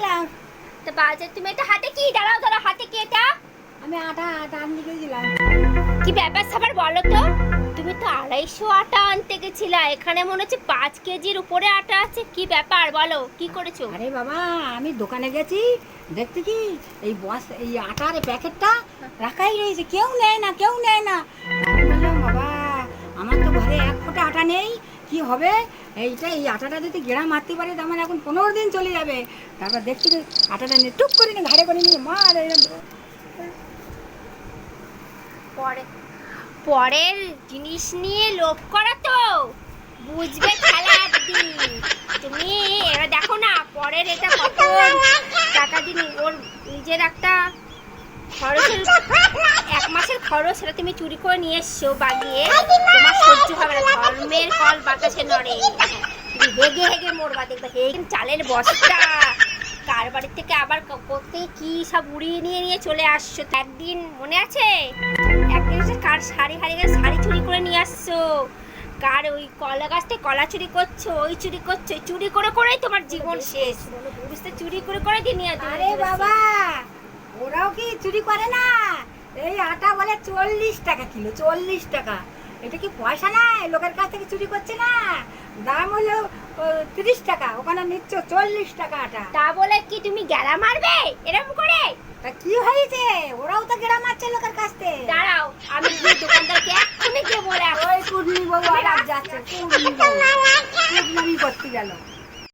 গেছিলাম। তো বাজার তুমি এটা হাতে কি দাঁড়াও দাঁড়াও হাতে কি এটা? আমি আটা আনতে গেছিলাম। কি ব্যাপার স্যাপার বলো তো? তুমি তো 250 আটা আনতে গেছিলা, এখানে মনে হচ্ছে 5 কেজির উপরে আটা আছে। কি ব্যাপার বলো, কি করেছো? আরে বাবা, আমি দোকানে গেছি, দেখতে কি এই এই আটার প্যাকেটটা রাখাই রয়েছে, কেউ নেয় না, কেউ নেয় না। আমি বললাম বাবা, আমার তো ঘরে 1 ফোঁটা আটা নেই, কি হবে? এই আটাটা যদি গেড়া মারতে পারে তো আমার এখন 15 দিন চলে যাবে। তারপর দেখছি কি আটাটা নিয়ে টুক করে নিয়ে ঘাড়ে করে নিয়ে মার পরে পরের জিনিস নিয়ে লোভ করা তো বুঝবে খেলা একদিন। তুমি এবার দেখো না, পরের এটা কত টাকা দিন, ওর নিজের একটা খরচের 1 মাসের খরচ, সেটা তুমি চুরি করে নিয়ে এসছো বাগিয়ে। তোমার সহ্য হবে না, ধর্মের কল বাতাসে নড়ে। তুমি হেগে হেগে মরবা, দেখবে হেগে চালের বস্তা কার বাড়ির থেকে আবার করতে কি সব উড়িয়ে নিয়ে নিয়ে চলে আসছো। একদিন মনে আছে, একদিন হচ্ছে কার শাড়ি হারিয়ে গেছে, শাড়ি চুরি করে নিয়ে আসছো। কার ওই কলা গাছ থেকে কলা চুরি করছো, ওই চুরি করছো, চুরি করে করেই তোমার জীবন শেষ। বুঝতে, চুরি করে করে দিয়ে নিয়ে। আরে বাবা, ওরাও কি চুরি করে না? এই আটা বলে 40 টাকা কিলো, 40 টাকা। এটা কি পয়সা নাই? লোকের কাছ থেকে চুরি করছে না, দাম হলো 30 টাকা, ওখানে নিচ্ছ 40 টাকা আটা। তা বলে কি তুমি গেলা মারবে এরকম করে? তা কি হয়েছে? ওরাও তো গেড়া মারছে লোকের কাছ থেকে। দাঁড়াও, আমি গিয়ে দোকানদারকে এক্ষুনি গিয়ে বলে আসছি। ওই কুর্মি বাবু আবার যাচ্ছে, কুর্মি বাবু কুর্মি করতে গেল।